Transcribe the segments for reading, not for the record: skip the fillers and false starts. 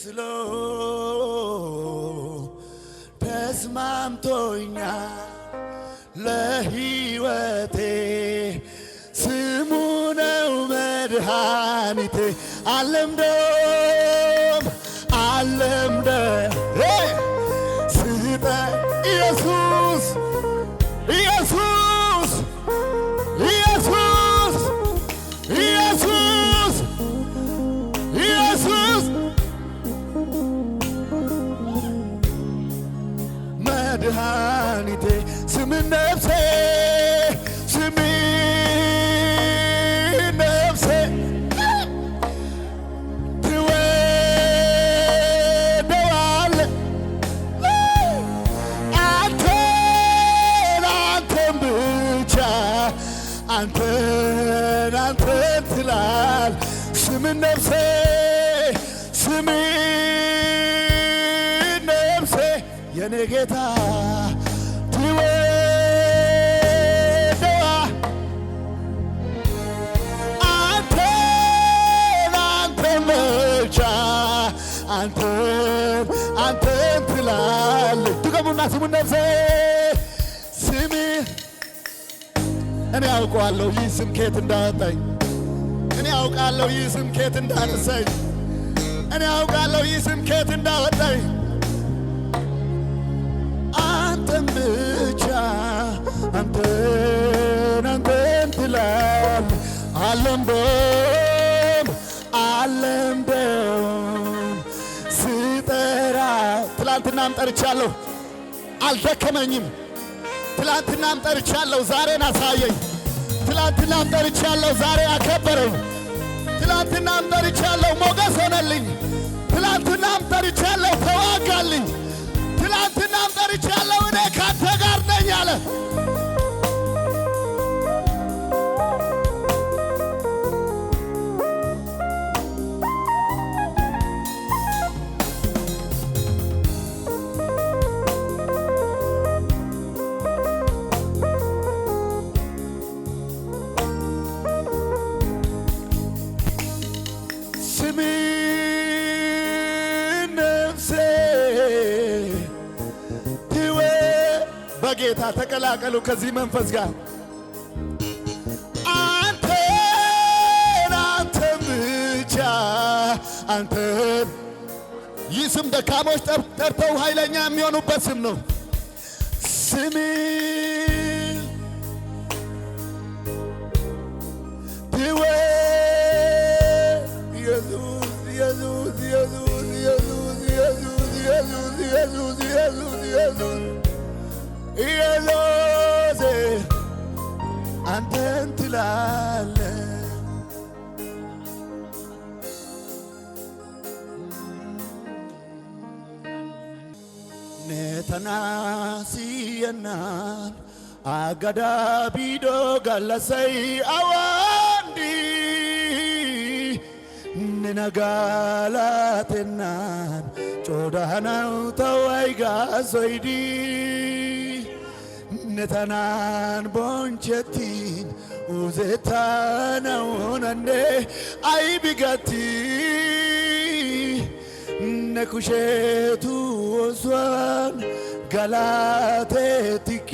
ስሎ ተስማምቶኛ ለሕይወቴ ስሙ ነው መድኃኒቴ አለምደም ስጠ ኢየሱስ ኢየሱስ ኢየሱስ ኢየሱስ ኢየሱስ መድኃኒቴ ስም ነፍሴ ስም ነፍሴ ትወደዋለ አንተን ብቻ አንተን ትላል ስም ነፍሴ ስም ነፍሴ የኔ ጌታ ትወደዋ አንተን ብቻ አንተን ትላል ድገሙና ስም ነፍሴ ስም እኔ አውቀዋለሁ ይህ ስም ከየት እንዳወጣኝ እኔ አውቃለሁ ይህ ስም ከየት እንዳነሳኝ እኔ አውቃለሁ ይህ ስም ከየት እንዳወጣኝ አንተን ብቻ አንተን ትላል አለምደም ስጠራ ትላንትናም ጠርቻለሁ አልደከመኝም ትላንትናም ጠርቻለሁ ዛሬን አሳየኝ ትላንትናም ጠርቻለሁ ዛሬ አከበረኝ ትላንትናም ጠርቻለሁ ሞገስ ሆነልኝ ትላንትናም ጠርቻለሁ ተዋጋልኝ ትላንትናም ጠርቻለሁ እኔ ካንተ ጋር ነኝ አለ በጌታ ተቀላቀሉ ከዚህ መንፈስ ጋር አንተን ብቻ አንተን ይህ ስም ደካሞች ጠርተው ኃይለኛ የሚሆኑበት ስም ነው ስም ኢየሱስ ኢየሱስ ኢየሱስ ኢየሱስ ኢየሱስ ኢየሱስ ኢየሱስ ኢየሱስ ኢየሱስ አንተን ትላለ ነተናሲየናን አጋዳ ቢዶ ጋለሰይ አዋንዲ ነነጋላቴናን ጮዳናው ተዋይጋ ሶይዲ ነታናን ቦንቸቲን ኡዜታናውነኔ አይቢጋቲ ነኩሼቱ ወሷን ገላቴቲኪ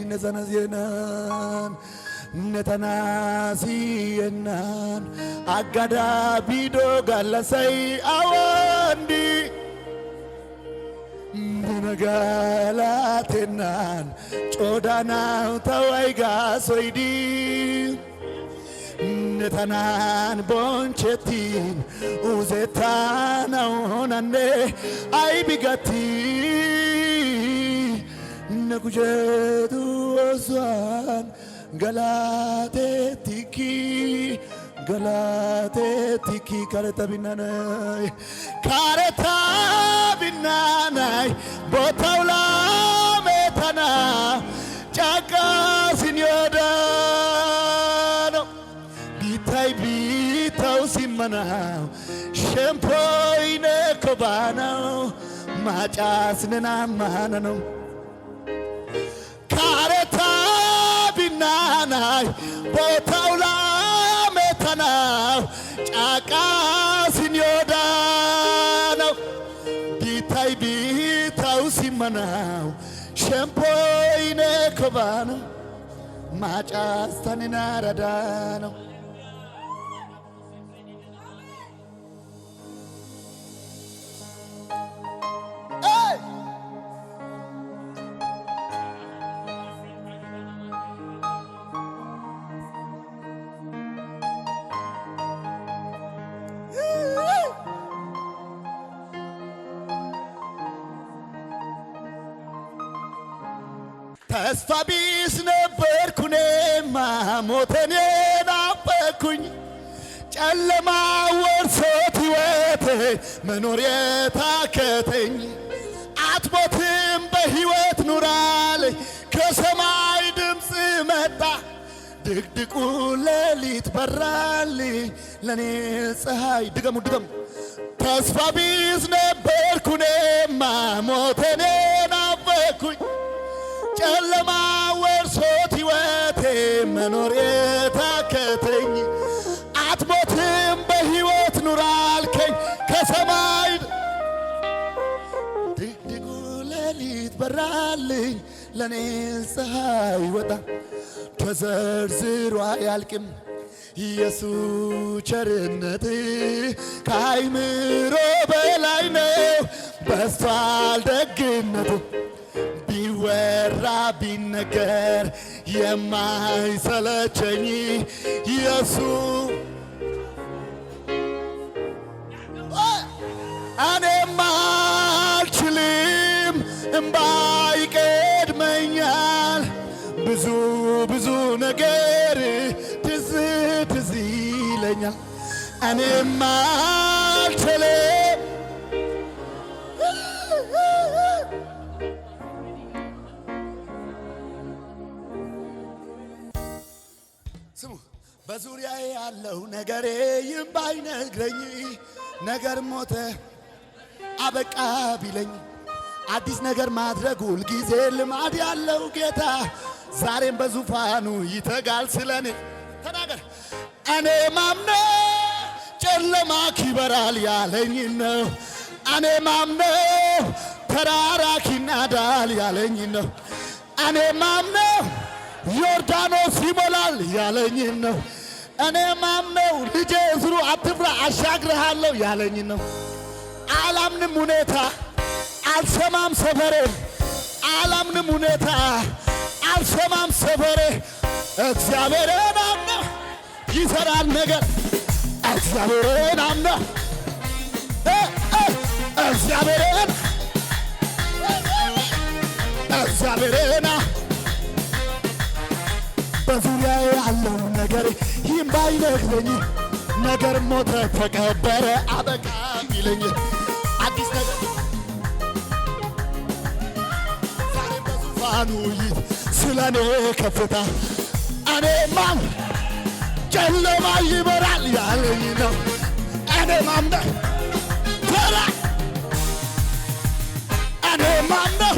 ነዘነዜናን ነተናሲየናን አጋዳ ቢዶ ጋለሰይ አዋንዲ ነጋላቴናን ጮዳናው ተዋይጋ ሶይዲ ነታናን ቦንቸቲን ኡዜታናው ሆነኔ አይቢጋቲ ነኩጀቱ ወሷን ገላቴቲኪ ካረታቢናናይ ቦታው ላሜተና ጫካ ሲንዮዳ ነው ቢታው ሲመናው ሸምፖይነ ኮባናው ማጫስንና ማነ ነው ካረታቢናናይ ቦታው ላሜተና ጫቃ ሲኒዮዳ ነው ቢታይ ቢታው ሲመናው ሸምፖይነ ኮባኖ ማጫስተንና ረዳ ነው ተስፋ ቢስ ነበርኩ እኔማ ሞቴን ናፈኩኝ ጨለማ ወርሶት ሕይወቴ መኖር የታከተኝ አትሞትም በሕይወት ኑራለኝ ከሰማይ ድምፅ መጣ ድቅድቁ ሌሊት በራልኝ ለኔ ፀሐይ ድገሙ ተስፋ ቢስ ነበርኩ እኔማ ሞቴን ናፈኩኝ ጨለማ ወርሶት ሕይወቴ መኖር የታከተኝ አትሞትም በሕይወት ኑር አልከኝ ከሰማይ ድቅድቁ ሌሊት በራልኝ ለኔ ፀሐይ ወጣ ተዘርዝሮ አያልቅም ኢየሱስ ቸርነት ከአይምሮ በላይ ነው በዝቷል ደግነቱ ቢወራ ቢነገር የማይሰለቸኝ ኢየሱስ እኔማ አልችልም እምባ ይቀድመኛል ብዙ ነገር ትዝ ይለኛል እኔማ አልችልም ስሙ በዙሪያዬ ያለው ነገሬ ይም ባይነግረኝ ነገር ሞተ አበቃ ቢለኝ አዲስ ነገር ማድረግ ሁልጊዜ ልማድ ያለው ጌታ ዛሬም በዙፋኑ ይተጋል ስለኔ ተናገር እኔ ማምነው ጨለማ ይበራል ያለኝ ነው እኔ ማምነው ተራራ ይናዳል ያለኝ ነው እኔ ማምነው ዮርዳኖስ ይሞላል ያለኝ ነው እኔ ማምነው ልጄ ዝሩ አትፍራ አሻግርሃለሁ ያለኝ ነው አላምንም ሁኔታ አልሰማም ሰፈሬ አላምንም ሁኔታ አልሰማም ሰፈሬ እግዚአብሔርን አምነው ይሰራል ነገር እግዚአብሔርን አምነው እግዚአብሔርን በዙሪያዬ ያለው ነገር ይህም ባይነግረኝ ነገር ሞተ ተቀበረ አበቃ ቢለኝ አዲስ ነገር ዛሬ በዙፋኑ ስለኔ ከፍታ እኔ ማም ጨለማ ይበራል ያለኝ ነው እኔ ማምነው ተራ እኔ ማምነው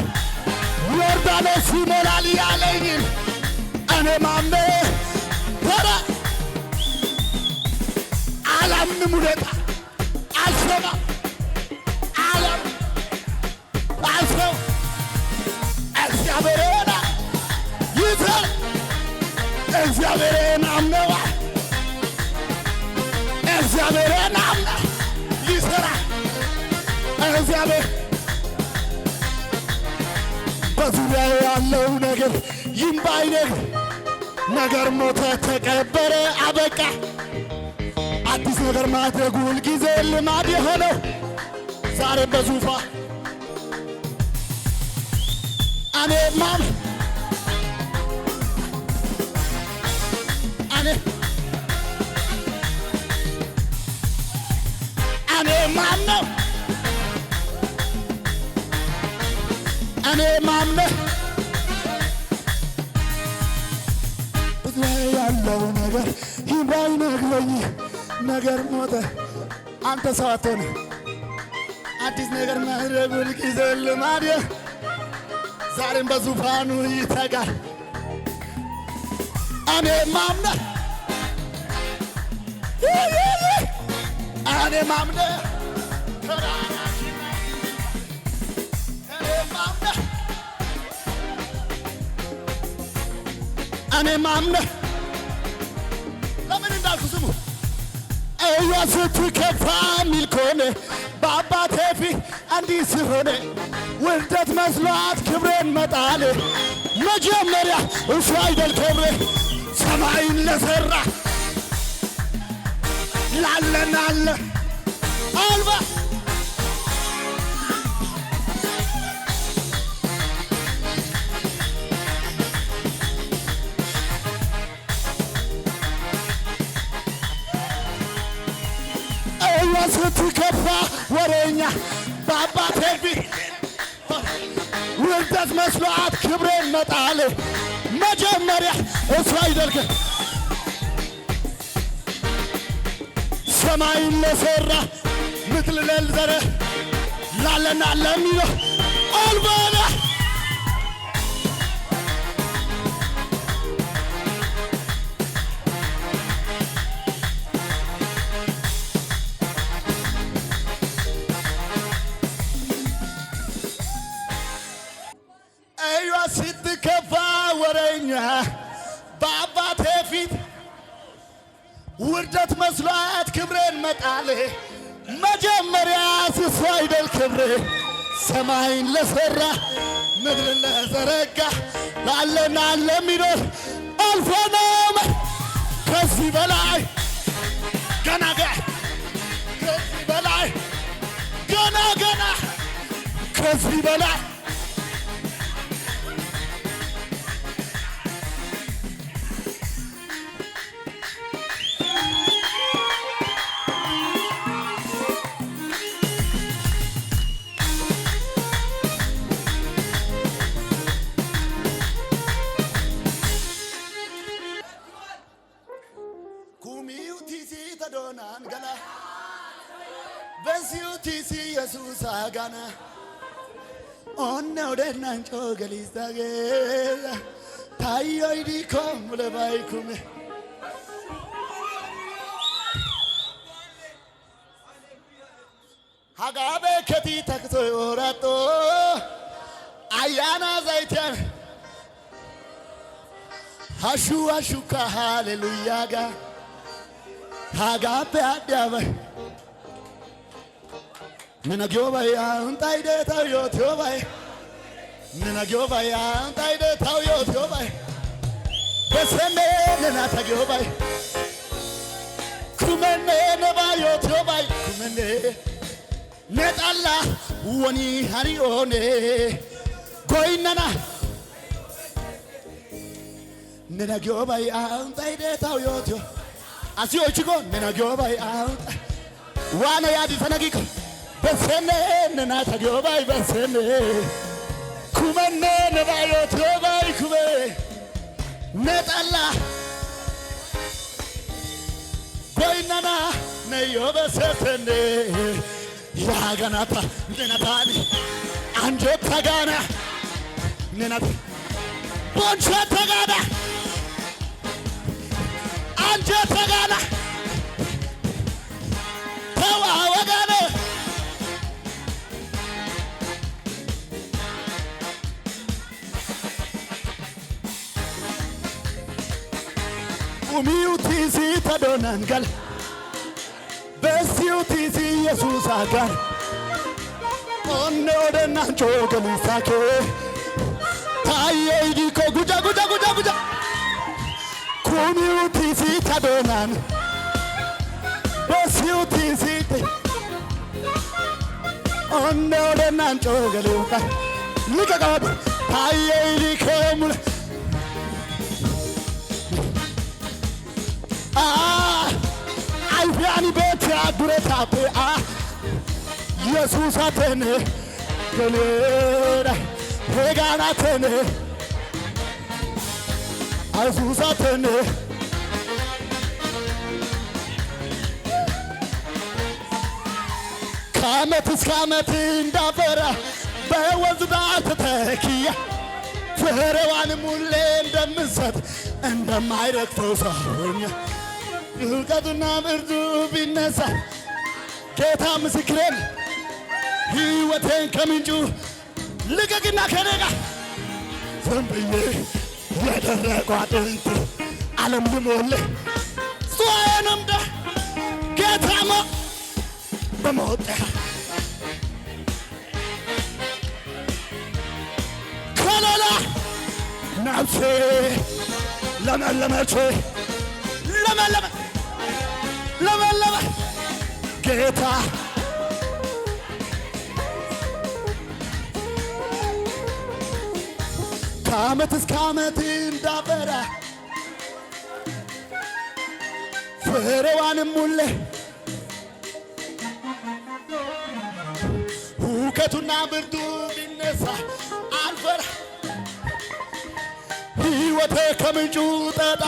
ዮርዳኖስ ይሞላል ያለኝ እኔ ማምነው ተራ አላምንም ሁኔታ አልሰማም አልሰው እግዚአብሔርን ይሰራል እግዚአብሔርን አምነዋ እግዚአብሔርን አምነው ይሰራል እግዚአብሔር በዙሪያዬ ያለው ነገር ይምባይ ነገር ሞተ ተቀበረ አበቃ አዲስ ነገር ማድረግ ሁልጊዜ ልማድ የሆነው ዛሬ በዙፋን እኔ ማምነው በዙሪያዬ ያለው ነገር ይባይነግረኝ ነገር ሞተ አንተ ሰው አትሆንም አዲስ ነገር ማድረግ ሁልጊዜ ልማድ ዛሬም በዙፋኑ ይተጋል እኔ ማምነው እኔ ማምነ እኔ ማምነ ለምን እንዳልኩ ስሙ እያ ስትከፋ ሚል ከሆነ በአባቴ ፊት እንዲህ ሲሆን ውርደት መስሏት ክብሬን መጣል መጀመሪያ እሱ አይደል ክብሬ ሰማይን ለሠራ ላለናለ አልባ እያ ስትከፋ ወሬኛ በአባቴ ፊት ውርደት መስሏት ክብሬን መጣል መጀመሪያ እሱ አይደል ሰማይን ለሠራ ምድር ለዘረ ላለና ለሚለው አልባለ እያ ስትከፋ ወሬኛ በአባቴ ፊት ውርደት መስሏት ክብሬን መጣል መጀመሪያ እሱ አይደል ክብሬ ሰማይን ለሠራ ምድርን ለዘረጋ ላለና ለሚኖር አልፎ ነው ከዚህ በላይ ገና ከዚህ በላይ ገና ከዚህ በላይ ተዶናን ገላ በሲዩቲሲ ኢየሱስ አጋና ኦነ ወደናንጮ ገሊዛጌ ታዮ ይዲኮም ለባይኩም ሀጋቤ ከቲ ተክቶ ወራጦ አያና ዘይቲያን ሀሹ ሀሹካ ሃሌሉያጋ Hagape adiava Nena gyoba ya untai de tau yo thyobai Nena gyoba ya untai de tau yo thyobai Besene nena ta gyobai Kumene ne ba yo thyobai Kumene Netalla woni hari one Goinana Nena gyoba ya untai de tau yo thyobai Asio chico nena gyobai out wana yadi sanagiko besene nena ta gyobai besene kumene ne bayo gyobai kume netalla goinana ne yobe setene yaganata nena tani anje tagana nena boncha tagana anje tagana tawa wagane umiutisi tadonangal besiutisi Jesus agar onne odenancho gelisake taye idiko guja Community tadonan Besiutisi Onno de nancho galuka Look at God Taye likomul I piani bete adureta pe Jesus atene Galera Hegana atene Azuzatene Kamet indabera በወዝዳ ተተኪያ ፍሬዋን ሙሌ እንደምሰጥ እንደማይረግፈው ሰውኛ እውቀትና ብርዱ ቢነሳ ጌታ ምስክሬን ሕይወቴን ከምንጩ ልቀቅና ከኔ ጋር ዝም ብዬ የደረቁ አጥንት ዓለም ልሞልህ ሷዬንም ደ ጌታማ በሞት ከለላ ነፍሴ ለመለመች ለመለመ ጌታ ከዓመት እስከ ዓመት እንዳበራ ፍሬዋንም ሙሌ ሁከቱና ብርዱ ቢነሳ አልፈራ ሕይወቴ ከምንጩ ጠጣ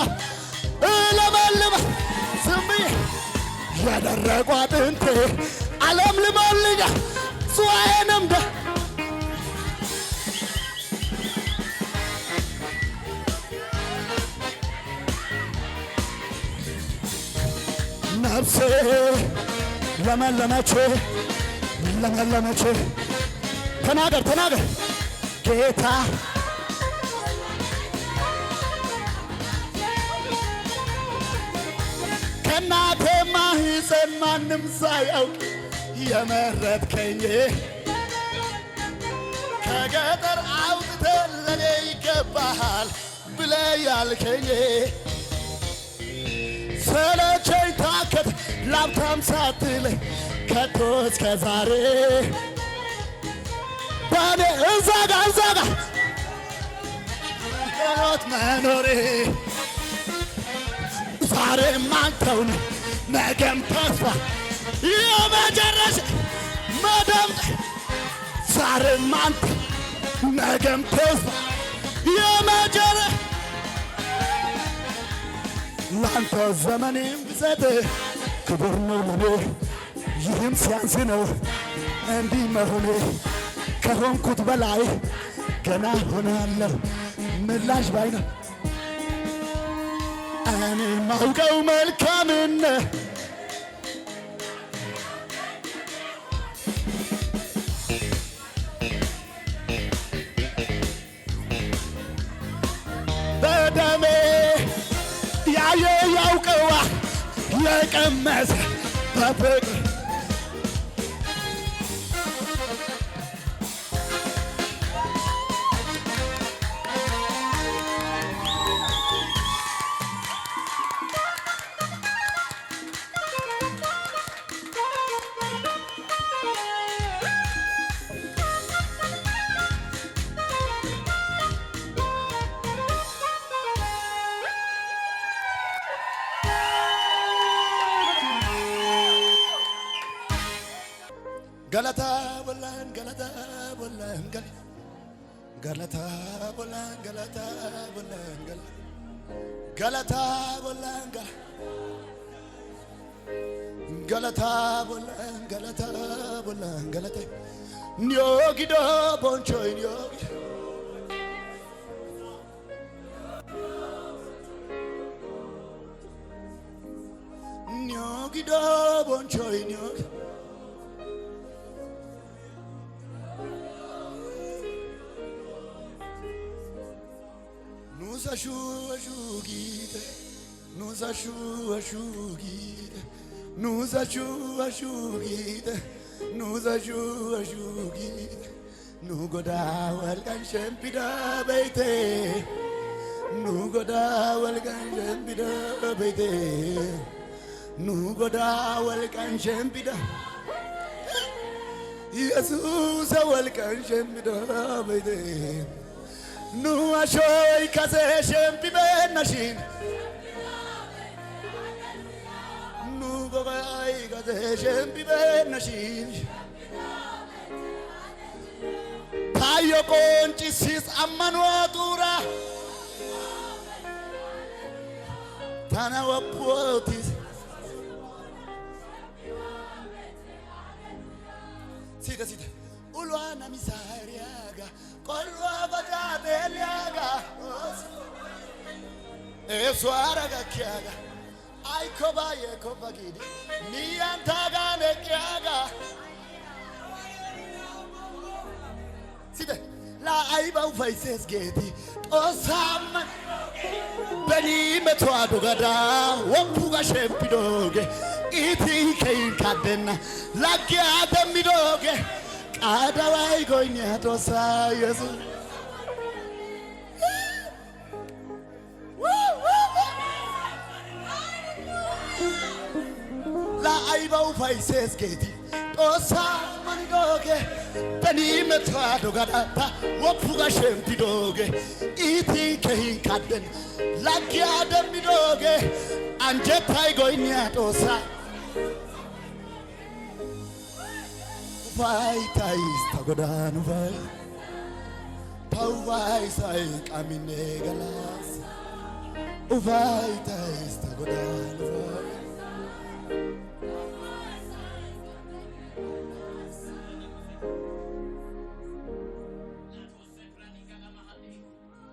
እለመልመ ዝም ብዬ የደረቁ አጥንቴ ዓለም ልሞልኛ ሱዋዬንም ደ ነፍሴ ለመለመች ተናገር ጌታ ከእናቴ ማህፀን ማንም ሳያውቅ የመረጥከኝ ከገጠር አውጥተህ ለኔ ይገባሃል ብለህ ያልከኝ ሰለቸኝ ታከት ላብታም ሳትለኝ ከቶ እስከ ዛሬ በኔ እዛ ጋ ሕይወት መኖሬ ዛሬም አንተው ነህ ነገም ተስፋ የመጨረሻ መደምጠ ዛሬም አንተ ነገም ተስፋ የመጨረሻ ላንተ ዘመኔም ብሰጥ ክብር ነው ለኔ ይህም ሲያንስ ነው እንዲህ መሆኔ ከሆንኩት በላይ ገና ሆናለሁ ምላሽ ባይነው እኔ ማውቀው መልካምነህ በደሜ ያየ ያውቀዋ የቀመሰ በፍቅር ገለታ ቦላን ኒዮጊዶ ቦንቾይ ኒዮጊዶ ቦንቾይ Nous goda walgan shempida beite Jesus walgan shempida beite Nu ashoy kase shempi benashin Nu gogai kase shempi benashin Tayo konchisis ammanu atura Tana wapuotis Sita Ulwana misariaga Kolwa badabeliaga Eswaraga kiaga Ay kobaye kobagidi Niyantaga lekiaga Sida la aiba ufaises geti osama Beni metwa dogada wampuga shempidoge iti kein kadena lagia demidoge adawai goinya tosa yesu La aiba ufaises geti osama nidoge Beni metwa dogada wampuga shempidoge iti kein kadena lagia demidoge anjetai goinya tosa Vai tais tagodan vai Pau vai sai camine galas Vai tais tagodan vai